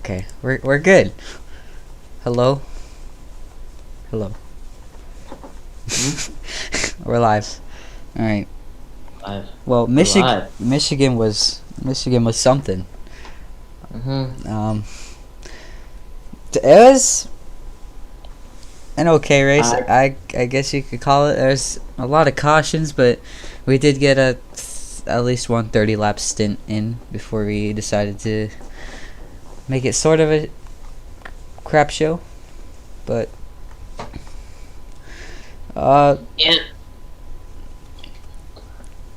Okay, we're good. Hello, hello. Hmm? We're live. All right. Live. Well, We're live. Michigan was something. Mm-hmm. Um, it was an okay race. I I guess you could call it. There's a lot of cautions, but we did get at least 130 lap stint in before we decided to make it sort of a crap show. But uh, yeah.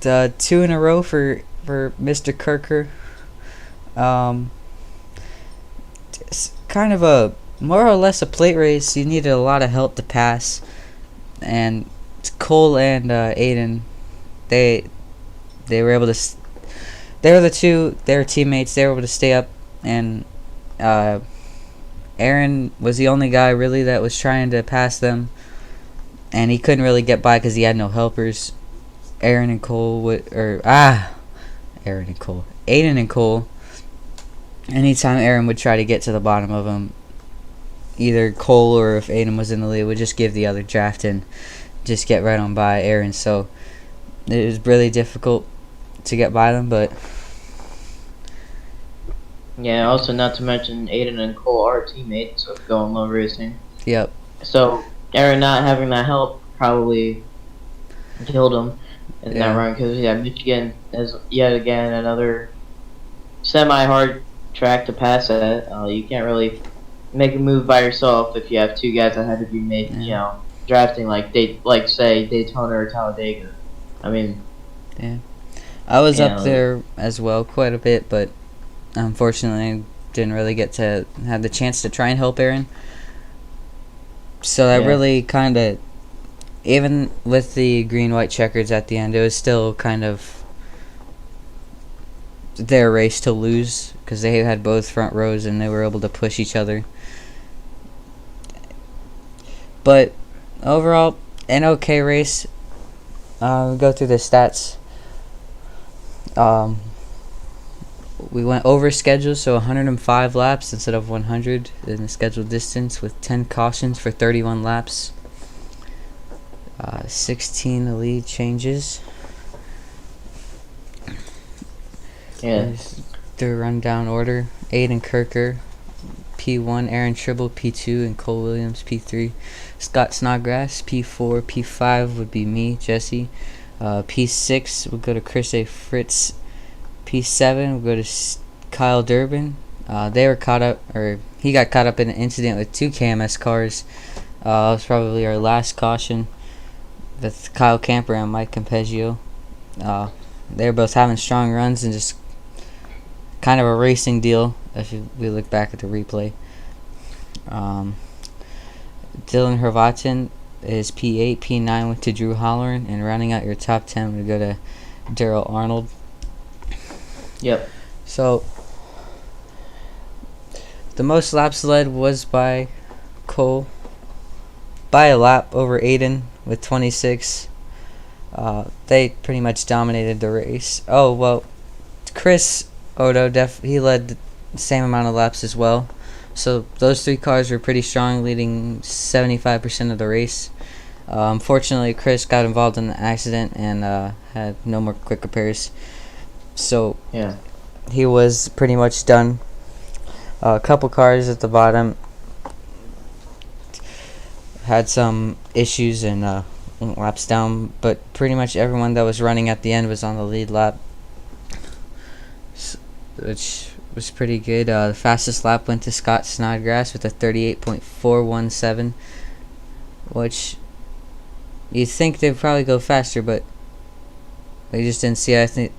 the two in a row for Mr. Kirker. Um, it's kind of a more or less a plate race. You needed a lot of help to pass, and Cole and Aiden, they they were able to. They were the two. They were teammates. They were able to stay up, and uh, Aaron was the only guy really that was trying to pass them, and he couldn't really get by because he had no helpers. Aaron and Cole would Aaron and Cole, Aiden and Cole. Anytime Aaron would try to get to the bottom of him, either Cole or if Aiden was in the lead, would just give the other draft and just get right on by Aaron. So it was really difficult to get by them, but Yeah. Also, not to mention Aiden and Cole are teammates of Going Low Racing. yep, So Aaron not having that help probably killed him in that yeah, run because Michigan is yet again another semi-hard track to pass at. You can't really make a move by yourself if you have two guys ahead of you, yeah, drafting like say Daytona or Talladega. I mean, yeah. I was you up know, there as well quite a bit, but unfortunately didn't really get to have the chance to try and help Aaron. So that yeah, really kind of, even with the green-white checkers at the end, it was still kind of their race to lose because they had both front rows and they were able to push each other. But overall, an okay race. Go through the stats. Um, we went over schedule, so 105 laps instead of 100 in the scheduled distance, with 10 cautions for 31 laps. 16 lead changes. yeah. There's the rundown order. Aiden Kirker, P1, Aaron Tribble, P2, and Cole Williams, P3. Scott Snodgrass, P4, P5 would be me, Jesse. P6 would go to Chris A. Fritz. P7 would go to Kyle Durbin. They were caught up, or he got caught up in an incident with two KMS cars. It was probably our last caution with Kyle Camper and Mike Campeggio. They were both having strong runs and just kind of a racing deal if we look back at the replay. Dylan Hervatin is P8, P9 went to Drew Holloran, and rounding out your top 10 would go to Daryl Arnold. Yep. So the most laps led was by Cole by a lap over Aiden with 26. They pretty much dominated the race. Oh well, Chris Odo he led the same amount of laps as well. So those three cars were pretty strong, leading 75% of the race. Unfortunately, Chris got involved in the accident and had no more quick repairs. So Yeah. he was pretty much done. A couple cars at the bottom had some issues and went laps down, but pretty much everyone that was running at the end was on the lead lap, which was pretty good. The fastest lap went to Scott Snodgrass with a 38.417, which you'd think they'd probably go faster, but they just didn't see it. I think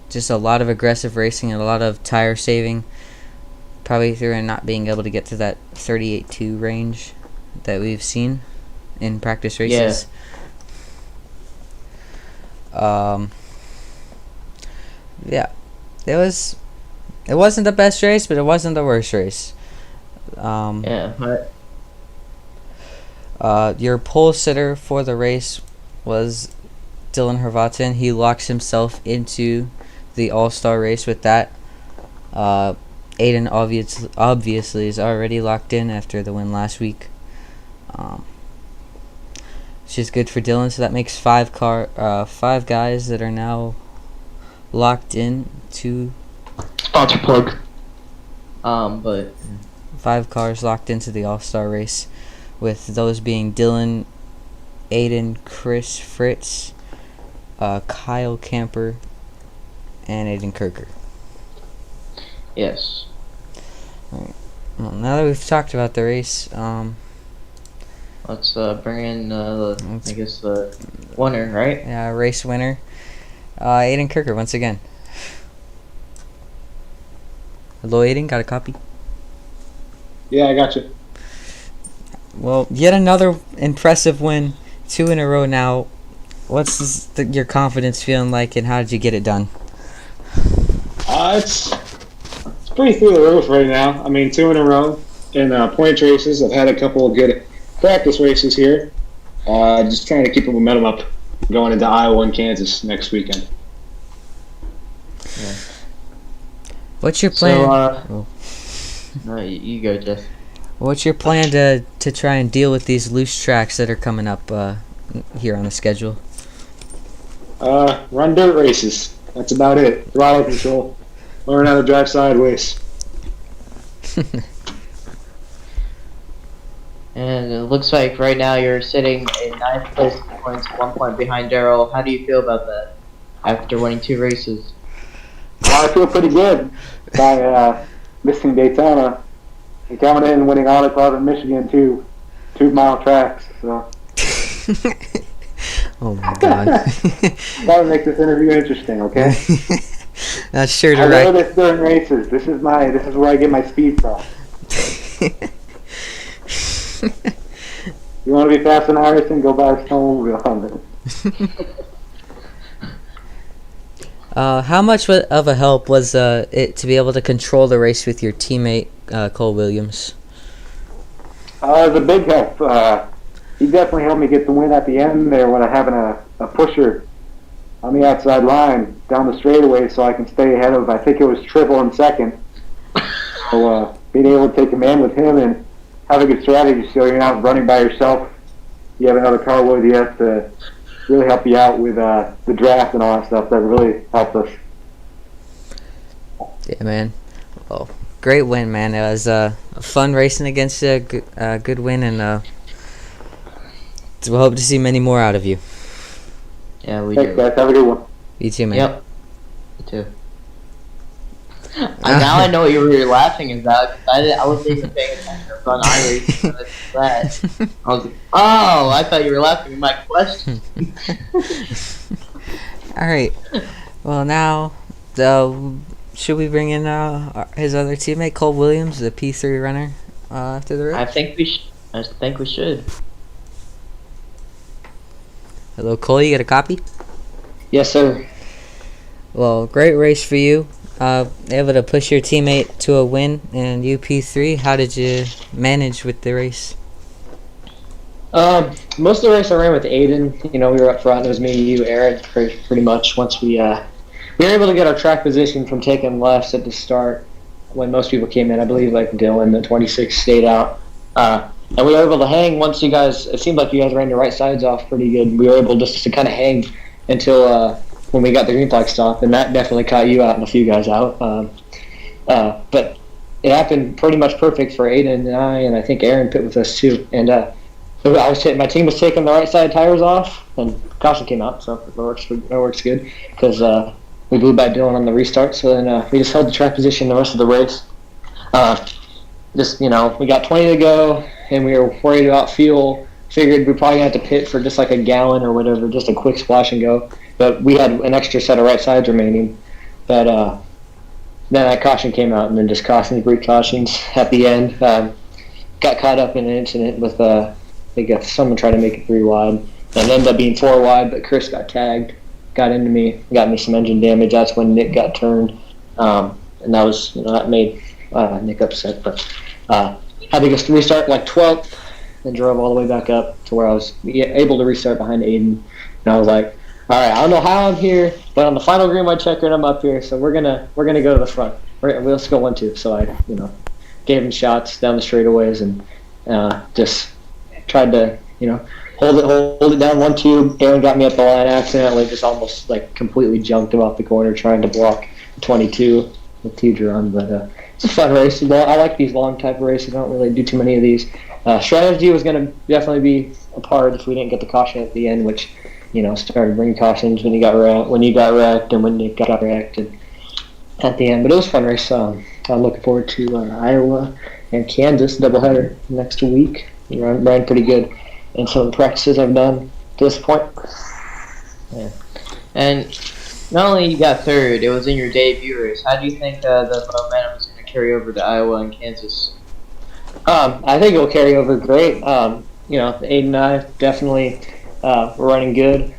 just a lot of aggressive racing and a lot of tire saving, probably through not being able to get to that 38.2 range that we've seen in practice races. Yeah, it wasn't the best race, but it wasn't the worst race. Yeah. But Your pole sitter for the race was Dylan Hervatin. He locks himself into the All-Star race with that. Aiden obviously is already locked in after the win last week. Which is good for Dylan, so that makes five guys that are now locked in to Sponsor plug. But 5 cars locked into the All-Star race, with those being Dylan, Aiden, Chris, Fritz, Kyle Camper, and Aiden Kirker. yes. Alright. Well, now that we've talked about the race, Let's bring in the winner, right? yeah, race winner, Aiden Kirker once again. Hello, Aiden. Got a copy? Yeah, I got you. Well, yet another impressive win, 2 in a row now. What's your confidence feeling like, and how did you get it done? It's pretty through the roof right now. I mean, 2 in a row in points races. I've had a couple of good practice races here. Just trying to keep the momentum up going into Iowa and Kansas next weekend. Yeah. What's your plan? So, no, you go, Jeff. What's your plan to try and deal with these loose tracks that are coming up here on the schedule? Run dirt races. That's about it. Throttle control. Learn how to drive sideways. And it looks like right now you're sitting in 9th place in points, 1 point behind Daryl. How do you feel about that after winning 2 races? Well, I feel pretty good by missing Daytona and coming in and winning Auto Club in Michigan too. 2-mile tracks. So Oh my God. that would make this interview interesting. Okay. That's sure to I know right. this during races. This is where I get my speed from. You want to be fast in Harrison? Go buy a snowmobile Honda. How much of a help was it to be able to control the race with your teammate Cole Williams? It was a big help. He definitely helped me get the win at the end there when I having a pusher on the outside line down the straightaway, so I can stay ahead of. I think it was Triple in second. So being able to take command with him and have a good strategy, so you're not running by yourself. You have another car with you to really help you out with the draft and all that stuff. That really helped us. Yeah, man. Well, great win, man. It was fun racing against you. Good win, and we'll hope to see many more out of you. Yeah, we Thanks, do. guys. Have a good one. You too, man. Yep. Me too. Now I know you were laughing at that. I wasn't even paying attention. I was on that. I was like, oh, I thought you were laughing at my question. All right. Well, now, should we bring in his other teammate, Cole Williams, the P3 runner, after the race? I think we should. Hello, Cole. You got a copy? Yes, sir. Well, great race for you. Able to push your teammate to a win in UP3. How did you manage with the race? Most of the race I ran with Aiden. You know, we were up front. It was me, you, Aaron, pretty much. Once we were able to get our track position from taking lefts at the start when most people came in. I believe like Dylan, the 26 stayed out. And we were able to hang once you guys. It seemed like you guys ran your right sides off pretty good. We were able just to kind of hang until when we got the green flag stop, and that definitely caught you out and a few guys out. But it happened pretty much perfect for Aiden and I think Aaron pit with us too. And my team was taking the right side tires off, and caution came out, so that works good because we blew by Dylan on the restart. So then we just held the track position the rest of the race. We got 20 to go, and we were worried about fuel. Figured we probably had to pit for just like a gallon or whatever, just a quick splash and go. But we had an extra set of right sides remaining. But then that caution came out, and then just cautions, precautions at the end. Got caught up in an incident with I think someone tried to make it 3 wide, and it ended up being 4 wide. But Chris got tagged, got into me, got me some engine damage. That's when Nick got turned, and that was that made Nick upset. But had to just restart like 12th, then drove all the way back up to where I was able to restart behind Aiden. And I was like, all right, I don't know how I'm here, but on the final green light checker, I'm up here, so we're gonna go to the front. we also go 1-2. So I, gave him shots down the straightaways and just tried to, hold it down 1-2. Aaron got me at the line accidentally, just almost like completely jumped him off the corner trying to block 22 with T-Drum. But it's a fun race. I like these long type of races. I don't really do too many of these. Strategy was going to definitely be a part if we didn't get the caution at the end, which started bringing cautions when you got wrecked, and when Nick got wrecked, and at the end. But it was a fun race. I'm looking forward to Iowa and Kansas doubleheader next week. Ran pretty good in some of the practices I've done to this point. Yeah. And not only you got third, it was in your debut race. How do you think the momentum is going to carry over to Iowa and Kansas? I think it will carry over great. Aiden and I definitely were running good.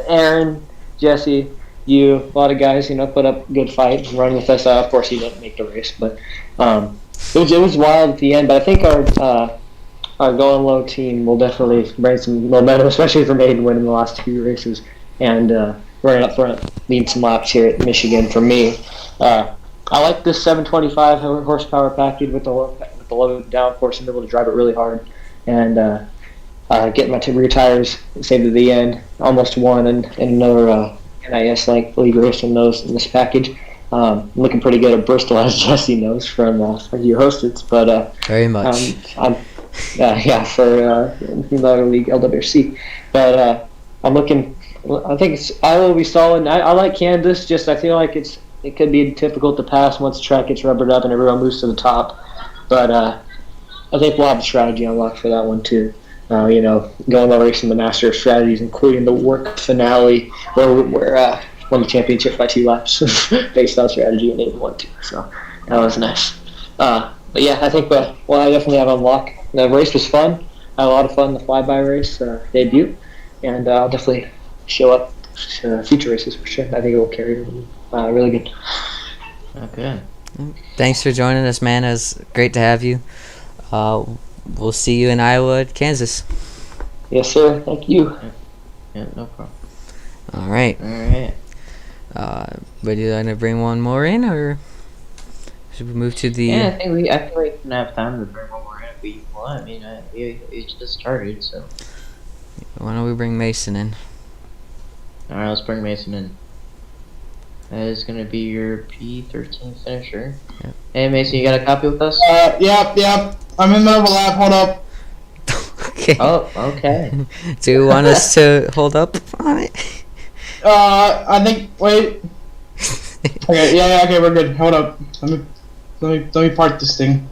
Aaron, Jesse, a lot of guys, put up a good fight, running with us. Of course, he didn't make the race, but it was wild at the end. But I think our going low team will definitely bring some momentum, especially from Aiden winning the last 2 races and running up front, leading some laps here at Michigan for me. I like this 725 horsepower package with the low downforce and be able to drive it really hard and get my rear tires saved to the end. Almost won in another NIS league race in this package. Looking pretty good at Bristol, as Jesse knows from you hosted. But very much. For another league LWC. But I'm looking. I think Iowa will be solid. I like Kansas. Just I feel like it could be difficult to pass once the track gets rubbered up and everyone moves to the top. But I think we'll have a strategy unlocked for that one too. Going over racing the master of strategies, including the work finale where won the championship by 2 laps based on strategy and 8-1-2. So that was nice. But yeah, I think I definitely have unlocked. The race was fun. I had a lot of fun in the Flyby race debut, and I'll definitely show up to future races for sure. I think it will carry really good. Okay. Thanks for joining us, man. It was great to have you. We'll see you in Iowa, Kansas. Yes, sir. Thank you. Yeah, no problem. All right. But you want to bring one more in, or should we move to the? Yeah, I think we can have time to bring one more in if we want. I mean, it just started, so. Why don't we bring Mason in? All right, let's bring Mason in. That is going to be your P13 finisher. Yep. Hey, Mason, you got a copy with us? Yep. I'm in the middle of a lap. Hold up. Okay. Oh, okay. Do you want us to hold up on it? I think. Wait. Okay. Yeah. Okay. We're good. Hold up. Let me park this thing.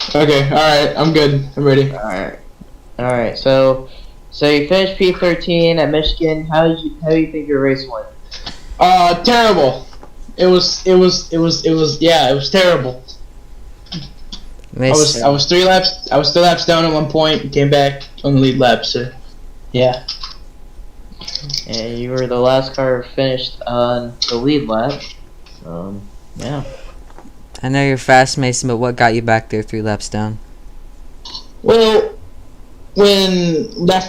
Okay. All right. I'm good. I'm ready. All right. So you finished P13 at Michigan. How do you think your race went? Terrible. It was terrible. Mason. I was 3 laps down at one point and came back on the lead lap. So, yeah. And you were the last car finished on the lead lap. Yeah. I know you're fast, Mason, but what got you back there 3 laps down? Well, when that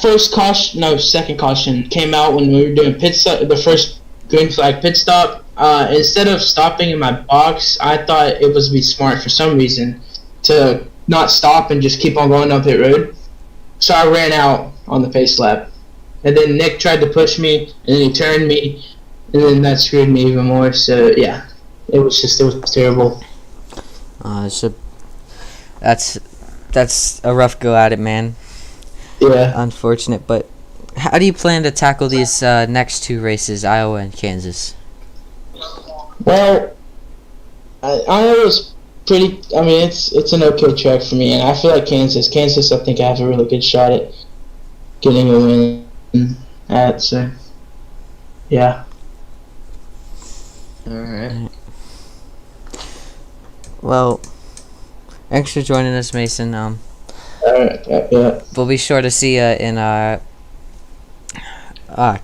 second caution came out when we were doing the first green flag pit stop, instead of stopping in my box, I thought it would be smart for some reason to not stop and just keep on going down pit road. So I ran out on the pace lap. And then Nick tried to push me, and then he turned me, and then that screwed me even more. So, yeah, it was terrible. That's a rough go at it, man. Yeah. Unfortunate, but how do you plan to tackle these next 2 races, Iowa and Kansas? Well, Iowa's pretty. I mean, it's an okay track for me, and I feel like Kansas, I think I have a really good shot at getting a win at. So, yeah. All right. Well, thanks for joining us, Mason. All right. Yeah. We'll be sure to see you in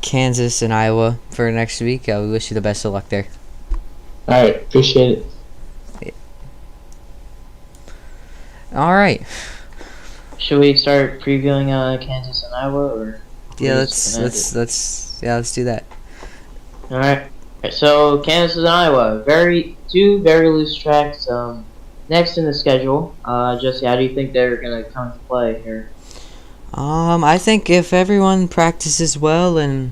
Kansas and Iowa for next week. We wish you the best of luck there. All right. Appreciate it. All right. Should we start previewing Kansas and Iowa, or? Yeah, let's do that. All right. So Kansas and Iowa, two very loose tracks. Next in the schedule, Jesse, how do you think they're gonna come to play here? I think if everyone practices well and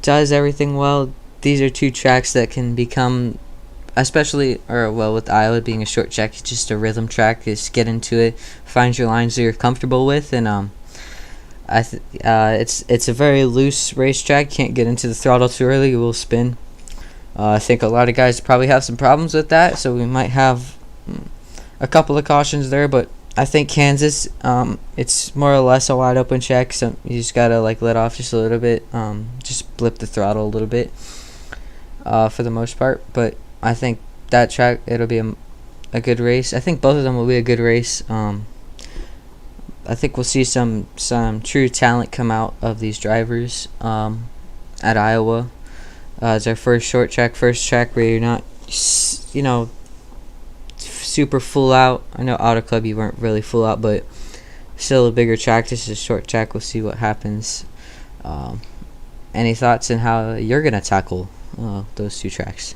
does everything well, these are two tracks that can become, especially, or well, with Iowa being a short track, it's just a rhythm track. Just get into it, find your lines that you're comfortable with, and it's a very loose racetrack. Can't get into the throttle too early; you will spin. I think a lot of guys probably have some problems with that, so we might have a couple of cautions there, but I think Kansas, it's more or less a wide open check, so you just gotta let off just a little bit, just blip the throttle a little bit, for the most part. But I think that track, it'll be a good race. I think both of them will be a good race. I think we'll see some true talent come out of these drivers at Iowa. It's our first track where you're not, super full out. I know Auto Club you weren't really full out, but still a bigger track. This is a short track. We'll see what happens. Any thoughts on how you're gonna tackle those two tracks?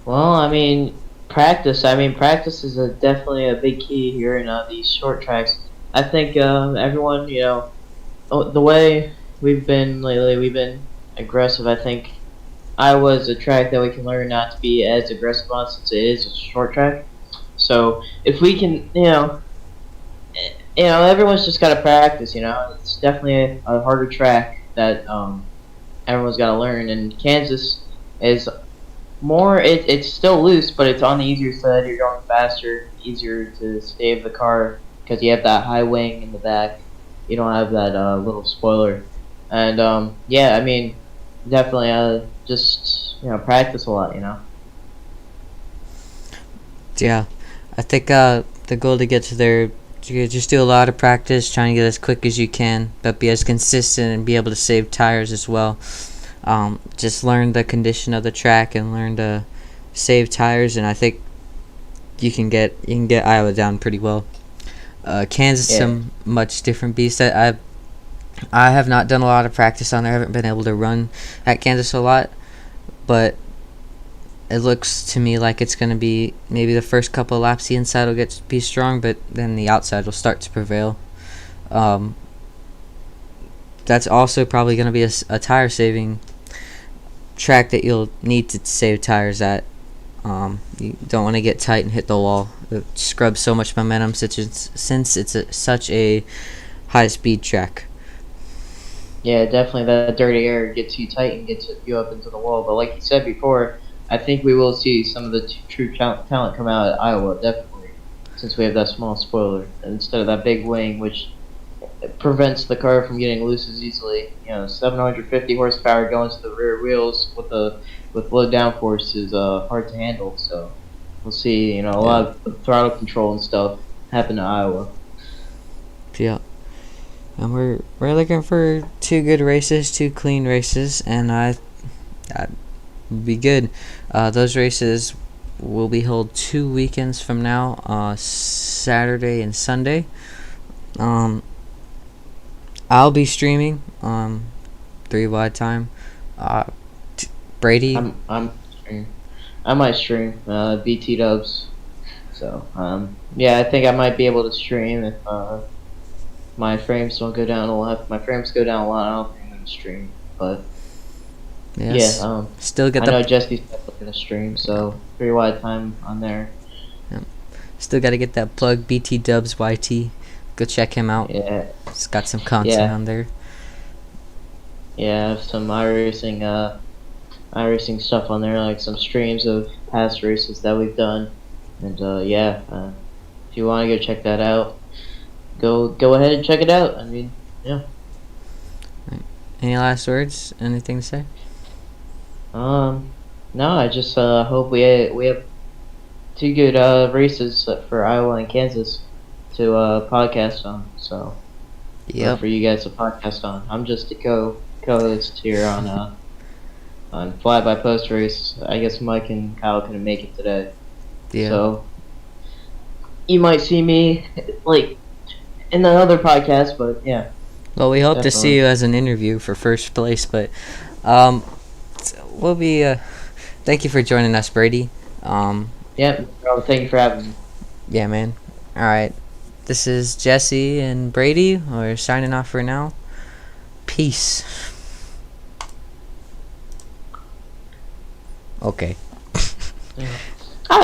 Well, I mean, practice. Practice is definitely a big key here in these short tracks. I think everyone, the way we've been lately, we've been aggressive. I think Iowa is a track that we can learn not to be as aggressive on since it is a short track. So if we can, everyone's just got to practice. It's definitely a harder track that everyone's got to learn. And Kansas is more. It's still loose, but it's on the easier side. You're going faster, easier to save the car because you have that high wing in the back. You don't have that little spoiler. And definitely just practice a lot. Yeah, I think the goal to get to there, you just do a lot of practice, trying to get as quick as you can, but be as consistent and be able to save tires as well. Just learn the condition of the track and learn to save tires, and I think you can get Iowa down pretty well. Kansas is a much different beast. I have not done a lot of practice on there. I haven't been able to run at Kansas a lot, but it looks to me like it's going to be maybe the first couple of laps the inside will be strong, but then the outside will start to prevail. That's also probably going to be a tire saving track that you'll need to save tires at. You don't want to get tight and hit the wall. It scrubs so much momentum since it's such a high speed track. Yeah, definitely that dirty air gets you tight and gets you up into the wall. But like you said before, I think we will see some of the true talent come out at Iowa, definitely, since we have that small spoiler instead of that big wing, which prevents the car from getting loose as easily. 750 horsepower going to the rear wheels with low downforce is hard to handle. So we'll see, a lot of throttle control and stuff happen to Iowa. Yeah. And we're looking for two good races, two clean races, and that would be good. Those races will be held 2 weekends from now, Saturday and Sunday. I'll be streaming 3 wide time. Brady, I might stream BT Dubs. So I think I might be able to stream if my frames don't go down a lot. If my frames go down a lot, I don't think I'm gonna stream. But still get I know Jesse's gonna stream, so 3 wide time on there. Still got to get that plug. BT Dubs YT. Go check him out. Yeah, it's got some content on there. Yeah, I have some iRacing stuff on there, like some streams of past races that we've done, and if you want to go check that out, go ahead and check it out. Right. Any last words? Anything to say? No, I just hope we have 2 good races for Iowa and Kansas to podcast on. So for you guys to podcast on. I'm just a co-host here on Flyby Post Race. I guess Mike and Kyle couldn't make it today. Yeah. So you might see me in another podcast, but yeah. Well, we hope to see you as an interview for first place, but we'll be. Thank you for joining us, Brady. Yep. Well, thank you for having me. Yeah, man. All right. This is Jesse and Brady. We're signing off for now. Peace. Okay. I